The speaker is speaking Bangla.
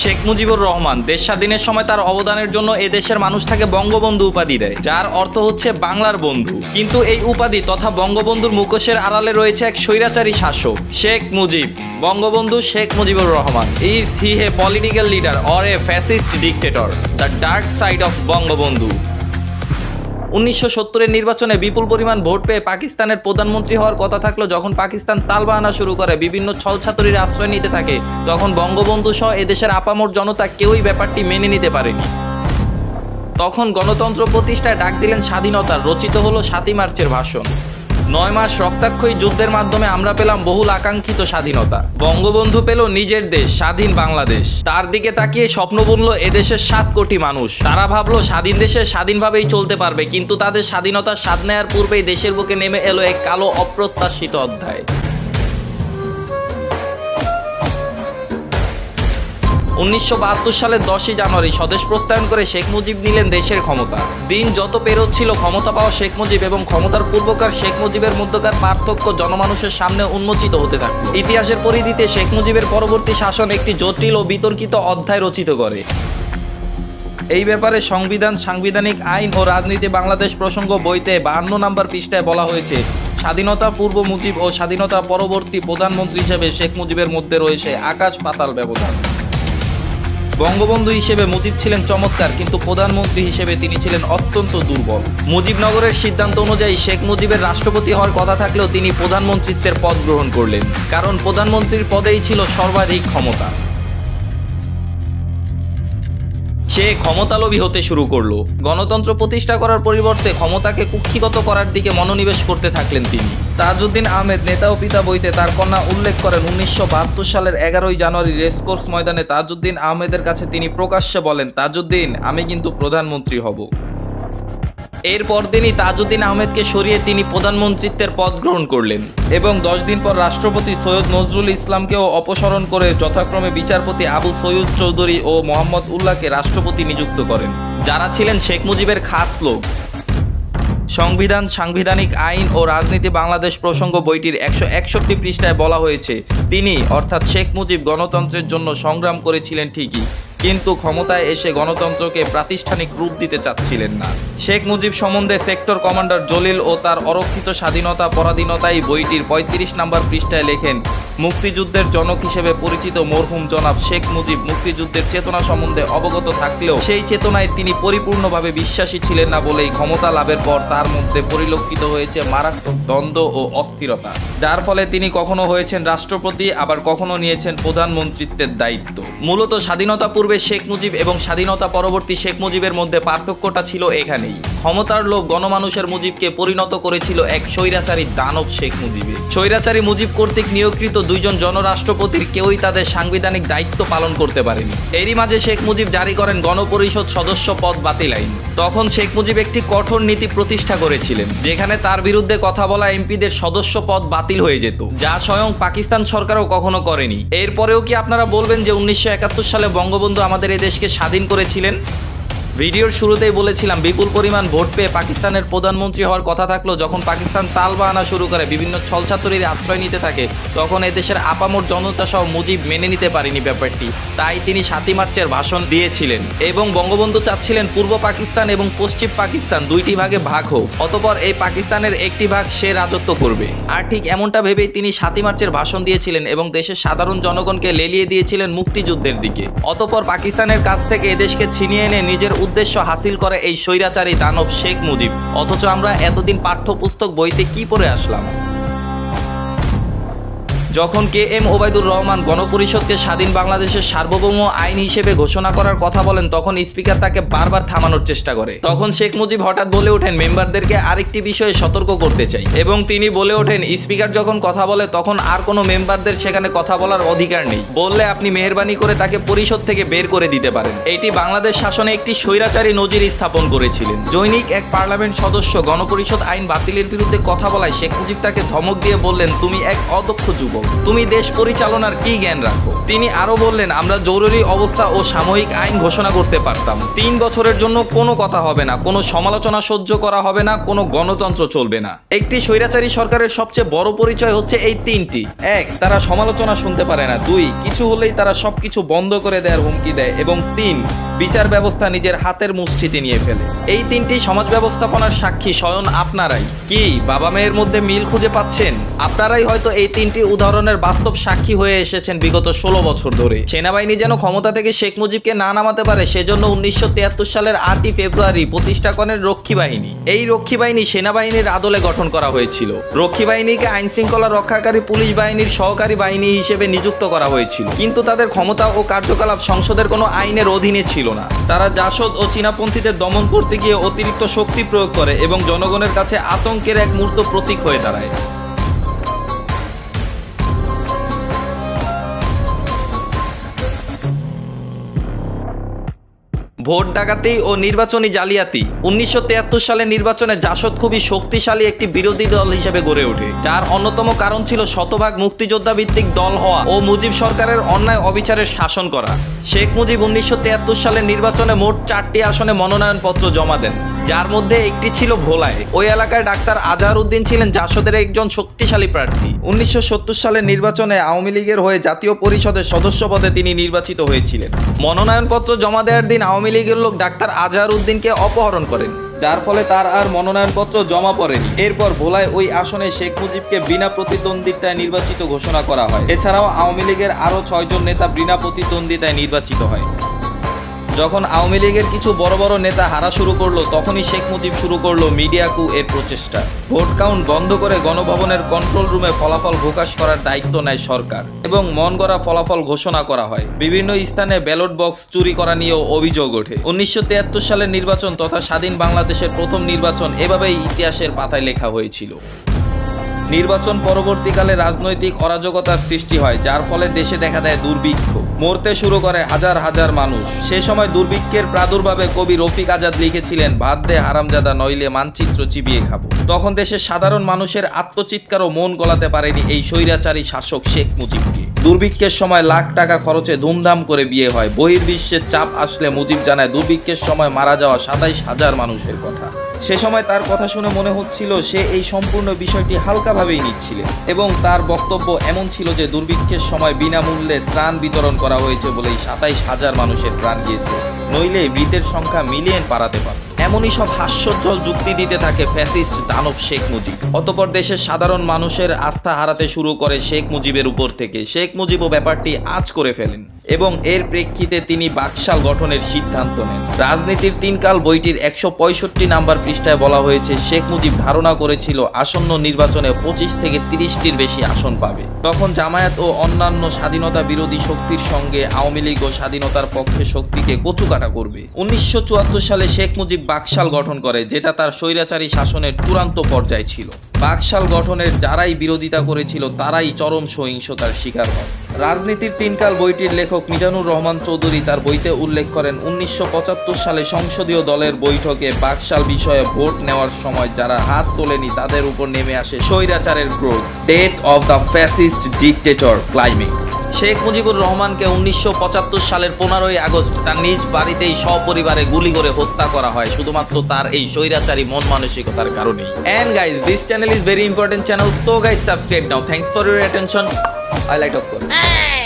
শেখ মুজিবুর রহমান দেশ স্বাধীনের সময় তার অবদানের জন্য এদেশের মানুষ তাকে বঙ্গবন্ধু উপাধি দেয়, যার অর্থ হচ্ছে বাংলার বন্ধু। কিন্তু এই উপাধি তথা বঙ্গবন্ধুর মুখোশের আড়ালে রয়েছে এক স্বৈরাচারী শাসক, Sheikh Mujib. Bangabandhu Sheikh Mujibur Rahman, is he a political leader or a fascist dictator? The dark side of Bangabandhu. 1970-এর নির্বাচনে বিপুল পরিমাণ ভোট পেয়ে পাকিস্তানের প্রধানমন্ত্রী হওয়ার কথা থাকলেও যখন পাকিস্তান তালবাহানা শুরু করে, বিভিন্ন ছলছাতুরির আশ্রয় নিতে থাকে, তখন বঙ্গবন্ধু সহ এদেশের আপামর জনতা কেউই ব্যাপারটি মেনে নিতে পারেনি। তখন গণতন্ত্র প্রতিষ্ঠায় ডাক দিলেন স্বাধীনতার, রচিত হলো 7ই মার্চের ভাষণ। 9 মাস রক্তাক্ষয়ী যুদ্ধের মাধ্যমে আমরা পেলাম বহুল আকাঙ্ক্ষিত স্বাধীনতা। বঙ্গবন্ধু পেল নিজের দেশ, স্বাধীন বাংলাদেশ। তার দিকে তাকিয়ে স্বপ্ন বুনল এদেশের 7 কোটি মানুষ। তারা ভাবলো স্বাধীন দেশে স্বাধীনভাবেই চলতে পারবে, কিন্তু তাদের স্বাধীনতার স্বাদ নেয়ার পূর্বেই দেশের বুকে নেমে এলো এক কালো অপ্রত্যাশিত অধ্যায়। 1972 সালের 10ই জানুয়ারি স্বদেশ প্রত্যায়ন করে শেখ মুজিব নিলেন দেশের ক্ষমতা। দিন যত পেরোচ্ছিল, ক্ষমতা পাওয়া শেখ মুজিব এবং ক্ষমতার পূর্বকার শেখ মুজিবের মধ্যকার পার্থক্য জনমানুষের সামনে উন্মোচিত হতে থাকলো। ইতিহাসের পরিধিতে শেখ মুজিবের পরবর্তী শাসন একটি জটিল ও বিতর্কিত অধ্যায় রচিত করে। এই ব্যাপারে সংবিধান, সাংবিধানিক আইন ও রাজনীতি বাংলাদেশ প্রসঙ্গ বইতে 52 নম্বর পৃষ্ঠায় বলা হয়েছে, স্বাধীনতা পূর্ব মুজিব ও স্বাধীনতা পরবর্তী প্রধানমন্ত্রী হিসেবে শেখ মুজিবের মধ্যে রয়েছে আকাশ পাতাল ব্যবধান। বঙ্গবন্ধু হিসেবে মুজিব ছিলেন চমৎকার, কিন্তু প্রধানমন্ত্রী হিসেবে তিনি ছিলেন অত্যন্ত দুর্বল। মুজিবনগরের সিদ্ধান্ত অনুযায়ী শেখ মুজিবের রাষ্ট্রপতি হওয়ার কথা থাকলেও তিনি প্রধানমন্ত্রীত্বের পদ গ্রহণ করলেন, কারণ প্রধানমন্ত্রীর পদেই ছিল সর্বাধিক ক্ষমতা। সে ক্ষমতালোভী হতে শুরু করলো। গণতন্ত্র প্রতিষ্ঠা করার পরিবর্তে ক্ষমতাকে কুক্ষিগত করার দিকে মনোনিবেশ করতে থাকলেন তিনি। তাজউদ্দিন আহমেদ নেতা ও পিতা বইতে তার কন্যা উল্লেখ করেন, 1972 সালের 11ই জানুয়ারি রেসকোর্স ময়দানে তাজউদ্দিন আহমেদের কাছে তিনি প্রকাশ্যে বলেন, তাজউদ্দিন, আমি কিন্তু প্রধানমন্ত্রী হব। এর পরদিনই তাজউদ্দিন আহমেদকে সরিয়ে তিনি প্রধানমন্ত্রীত্বের পদ গ্রহণ করলেন এবং 10 দিন পর রাষ্ট্রপতি সৈয়দ নজরুল ইসলামকেও অপসারণ করে যথাক্রমে বিচারপতি আবু সৈয়দ চৌধুরী ও মোহাম্মদ উল্লাহকে রাষ্ট্রপতি নিযুক্ত করেন, যারা ছিলেন শেখ মুজিবের খাস লোক। সংবিধান, সাংবিধানিক আইন ও রাজনীতি বাংলাদেশ প্রসঙ্গ বইটির 161 পৃষ্ঠায় বলা হয়েছে, তিনি অর্থাৎ শেখ মুজিব গণতন্ত্রের জন্য সংগ্রাম করেছিলেন ঠিকই, কিন্তু ক্ষমতায় এসে গণতন্ত্রকে প্রাতিষ্ঠানিক রূপ দিতে চাচ্ছিলেন না। শেখ মুজিব সম্বন্ধে সেক্টর কমান্ডার জলিল ও তার অরক্ষিত স্বাধীনতা পরাধীনতাই বইটির 35 নম্বর পৃষ্ঠায় লেখেন, মুক্তিযুদ্ধের জনক হিসেবে পরিচিত মরহুম জনাব শেখ মুজিব মুক্তিযুদ্ধের চেতনা সম্বন্ধে অবগত থাকলেও সেই চেতনায় তিনি পরিপূর্ণভাবে বিশ্বাসী ছিলেন না বলেই ক্ষমতা লাভের পর তার মধ্যে পরিলক্ষিত হয়েছে মারাত্মক দ্বন্দ্ব ও অস্থিরতা, যার ফলে তিনি কখনো হয়েছেন রাষ্ট্রপতি, আবার কখনো নিয়েছেন প্রধানমন্ত্রীত্বের দায়িত্ব। মূলত স্বাধীনতা পূর্বে শেখ মুজিব এবং স্বাধীনতা পরবর্তী শেখ মুজিবের মধ্যে পার্থক্যটা ছিল এখানেই। ক্ষমতার লোভ গণমানুষের মুজিবকে পরিণত করেছিল এক স্বৈরাচারী দানব শেখ মুজিবে। স্বৈরাচারী মুজিব কর্তৃক নিয়োগকৃত 2 জন জনরাষ্ট্রপতির কেউই তাদের সাংবিধানিক দায়িত্ব পালন করতে পারেনি। এরই মাঝে শেখ মুজিব জারি করেন গণপরিষদ সদস্য পদ বাতিল আইন। তখন শেখ মুজিব একটি কঠোর নীতি প্রতিষ্ঠা করেছিলেন, যেখানে তার বিরুদ্ধে কথা বলা এমপিদের সদস্য পদ বাতিল হয়ে যেত, যা স্বয়ং পাকিস্তান সরকারও কখনো করেনি। এরপরেও কি আপনারা বলবেন যে 1971 সালে বঙ্গবন্ধু আমাদের এই দেশকে স্বাধীন করেছিলেন? ভিডিওর শুরুতেই বলেছিলাম, বিপুল পরিমাণ ভোট পেয়ে পাকিস্তানের প্রধানমন্ত্রী হওয়ার কথা থাকলেও যখন পাকিস্তান তালবাহানা শুরু করে, বিভিন্ন ছলছাতুরির আশ্রয় নিতে থাকে, তখন এদেশের আপামর জনতা সহ মুজিব মেনে নিতে পারেনি ব্যাপারটি। তাই তিনি 7ই মার্চের ভাষণ দিয়েছিলেন এবং বঙ্গবন্ধু চাচ্ছিলেন পূর্ব পাকিস্তান এবং পশ্চিম পাকিস্তান 2টি ভাগে ভাগ হোক, অতঃপর এই পাকিস্তানের একটি ভাগ সে রাজত্ব করবে। আর ঠিক এমনটা ভেবেই তিনি 7ই মার্চের ভাষণ দিয়েছিলেন এবং দেশের সাধারণ জনগণকে লেলিয়ে দিয়েছিলেন মুক্তিযুদ্ধের দিকে। অতঃপর পাকিস্তানের কাছ থেকে এদেশকে ছিনিয়ে এনে নিজের উদ্দেশ্য হাসিল করে এই স্বৈরাচারী দানব শেখ মুজিব। অথচ আমরা এতদিন পাঠ্যপুস্তক বইতে কি পড়ে আসলাম? যখন KM ওবায়দুর রহমান গণপরিষদকে স্বাধীন বাংলাদেশের সার্বভৌম আইন হিসেবে ঘোষণা করার কথা বলেন, তখন স্পিকার তাকে বারবার থামানোর চেষ্টা করে। তখন শেখ মুজিব হঠাৎ বলে ওঠেন, মেম্বারদেরকে আরেকটি বিষয়ে সতর্ক করতে চাই, এবং তিনি বলে ওঠেন, স্পিকার যখন কথা বলে তখন আর কোনো মেম্বারদের সেখানে কথা বলার অধিকার নেই, বললে আপনি মেহেরবানি করে তাকে পরিষদ থেকে বের করে দিতে পারেন। এটি বাংলাদেশ শাসনে একটি স্বৈরাচারী নজির স্থাপন করেছিলেন। জৈনিক এক পার্লামেন্ট সদস্য গণপরিষদ আইন বাতিলের বিরুদ্ধে কথা বলায় শেখ মুজিব তাকে ধমক দিয়ে বললেন, তুমি এক অদক্ষ যুবক, তুমি দেশ পরিচালনার কি জ্ঞান রাখো? তিনি আরো বললেন, আমরা জরুরি অবস্থা ও সাময়িক আইন ঘোষণা করতে পারতাম। 3 বছরের জন্য কোনো কথা হবে না, কোনো সমালোচনা সহ্য করা হবে না, কোনো গণতন্ত্র চলবে না। একটি স্বৈরাচারী সরকারের সবচেয়ে বড় পরিচয় হচ্ছে এই 3টি। 1, তারা সমালোচনা শুনতে পারে না। 2, কিছু হলেই তারা সবকিছু বন্ধ করে দেওয়ার হুমকি দেয়। এবং 3, বিচার ব্যবস্থা নিজের হাতের মুষ্টিতে নিয়ে ফেলে। এই 3টি সমাজ ব্যবস্থাপনার সাক্ষী স্বয়ং আপনারাই। কি বাবা মেয়ের মধ্যে মিল খুঁজে পাচ্ছেন? আপনারাই হয়তো এই 3টি উদাহরণের বাস্তব সাক্ষী হয়ে এসেছেন বিগত 16 বছর ধরে। সেনাবাহিনী যেন ক্ষমতা থেকে শেখ মুজিবকে না নামাতে পারে, সেজন্য 1973 সালের 8ই ফেব্রুয়ারি প্রতিষ্ঠা করেন রক্ষী বাহিনী। এই রক্ষী বাহিনী সেনাবাহিনীর আদলে গঠন করা হয়েছিল। রক্ষী বাহিনীকে আইন শৃঙ্খলা রক্ষাকারী পুলিশ বাহিনীর সহকারী বাহিনী হিসেবে নিযুক্ত করা হয়েছিল, কিন্তু তাদের ক্ষমতা ও কার্যকলাপ সংসদের কোনো আইনের অধীনে ছিল না। তারা জাসদ ও চীনাপন্থীদের দমন করতে গিয়ে অতিরিক্ত শক্তি প্রয়োগ করে এবং জনগণের কাছে আতঙ্কের এক মূর্ত প্রতীক হয়ে দাঁড়ায়। ভোট ডাকাতি ও নির্বাচনী জালিয়াতি। 1973 সালের নির্বাচনে জাসদ খুবই শক্তিশালী একটি বিরোধী দল হিসেবে গড়ে ওঠে, যার অন্যতম কারণ ছিল শতভাগ মুক্তিযোদ্ধা ভিত্তিক দল হওয়া ও মুজিব সরকারের অন্যায় অবিচারের শাসন করা। শেখ মুজিব 1973 সালের নির্বাচনে মোট 4টি আসনে মনোনয়নপত্র জমা দেন, যার মধ্যে একটি ছিল ভোলায়। ওই এলাকায় ডাক্তার আজহার উদ্দিন ছিলেন জাসদের একজন শক্তিশালী প্রার্থী। 1970 সালের নির্বাচনে আওয়ামী লীগের হয়ে জাতীয় পরিষদের সদস্য পদে তিনি নির্বাচিত হয়েছিলেন। মনোনয়নপত্র জমা দেওয়ার দিন আওয়ামী লীগের লোক ডাক্তার আজহার উদ্দিনকে অপহরণ করেন, যার ফলে তার আর মনোনয়নপত্র জমা পড়েনি। এরপর ভোলায় ওই আসনে শেখ মুজিবকে বিনা প্রতিদ্বন্দ্বিতায় নির্বাচিত ঘোষণা করা হয়। এছাড়াও আওয়ামী লীগের আরো 6 জন নেতা বিনা প্রতিদ্বন্দ্বিতায় নির্বাচিত হয়। যখন আওয়ামী লীগের কিছু বড় বড় নেতা হারা শুরু করলো, তখনই শেখ মুজিব শুরু করলো মিডিয়া কু এর প্রচেষ্টা। ভোট কাউন্ট বন্ধ করে গণভবনের কন্ট্রোল রুমে ফলাফল প্রকাশ করার দায়িত্ব নেয় সরকার এবং মন গড়া ফলাফল ঘোষণা করা হয়। বিভিন্ন স্থানে ব্যালট বক্স চুরি করা নিয়েও অভিযোগ ওঠে। 1973 সালের নির্বাচন তথা স্বাধীন বাংলাদেশের প্রথম নির্বাচন এভাবেই ইতিহাসের পাতায় লেখা হয়েছিল। নির্বাচন পরবর্তীকালে রাজনৈতিক অরাজকতার সৃষ্টি হয়, যার ফলে দেশে দেখা দেয় দুর্ভিক্ষ। মরতে শুরু করে হাজার হাজার মানুষ। সে সময় দুর্ভিক্ষের প্রাদুর্ভাবে কবি রফিক আজাদ লিখেছিলেন, ভাত দে হারামজাদা নইলে মানচিত্র চিবিয়ে খাবো। তখন দেশের সাধারণ মানুষের আত্মচিৎকারও মন গলাতে পারেনি এই স্বৈরাচারী শাসক শেখ মুজিবকে। দুর্ভিক্ষের সময় লাখ টাকা খরচে ধুমধাম করে বিয়ে হয়। বহির্বিশ্বের চাপ আসলে মুজিব জানায় দুর্ভিক্ষের সময় মারা যাওয়া 27,000 মানুষের কথা। সে সময় তার কথা শুনে মনে হচ্ছিল সে এই সম্পূর্ণ বিষয়টি হালকাভাবেই নিচ্ছিলেন এবং তার বক্তব্য এমন ছিল যে দুর্ভিক্ষের সময় বিনামূল্যে ত্রাণ বিতরণ করা হয়েছে বলেই 27,000 মানুষের প্রাণ গিয়েছে, নইলে মৃতের সংখ্যা মিলিয়ন পারাতে পারত। এমনই সব হাস্যোজ্জ্বল যুক্তি দিতে থাকে ফ্যাসিস্ট দানব শেখ মুজিব। অতঃপর দেশের সাধারণ মানুষের আস্থা হারাতে শুরু করে শেখ মুজিবের উপর থেকে। শেখ মুজিবও ব্যাপারটি আঁচ করে ফেলেন এবং এর প্রেক্ষিতে তিনি বাকশাল গঠনের সিদ্ধান্ত নেন। রাজনীতির 3 কাল বইটির 165 নাম্বার পৃষ্ঠায় বলা হয়েছে, শেখ মুজিব ধারণা করেছিল আসন্ন নির্বাচনে 25 থেকে 30টির বেশি আসন পাবে। তখন জামায়াত ও অন্যান্য স্বাধীনতা বিরোধী শক্তির সঙ্গে আওয়ামী লীগ ও স্বাধীনতার পক্ষে শক্তিকে কচুকাটা করবে। 1974 সালে শেখ মুজিব বাকশাল গঠন করে, যেটা তার স্বৈরাচারী শাসনের চূড়ান্ত পর্যায়ে ছিল। বাকশাল গঠনের যারাই বিরোধিতা করেছিল তারাই চরম সহিংসতার শিকার হয়। রাজনীতির 3 কাল বইটির লেখক মিজানুর রহমান চৌধুরী তার বইতে উল্লেখ করেন, 1975 সালে সংসদীয় দলের বৈঠকে বাকশাল বিষয়ে ভোট নেওয়ার সময় যারা হাত তোলেনি তাদের উপর নেমে আসে স্বৈরাচারের ক্রোধ। Death of the fascist dictator climax. Sheikh Mujibur রহমানকে 1975 সালের 15ই আগস্ট তার নিজ বাড়িতেই সপরিবারে গুলি করে হত্যা করা হয় শুধুমাত্র তার এই স্বৈরাচারী মন মানসিকতার কারণেই। And guys, this channel is very important channel, so guys subscribe now. Thanks for your attention. I like to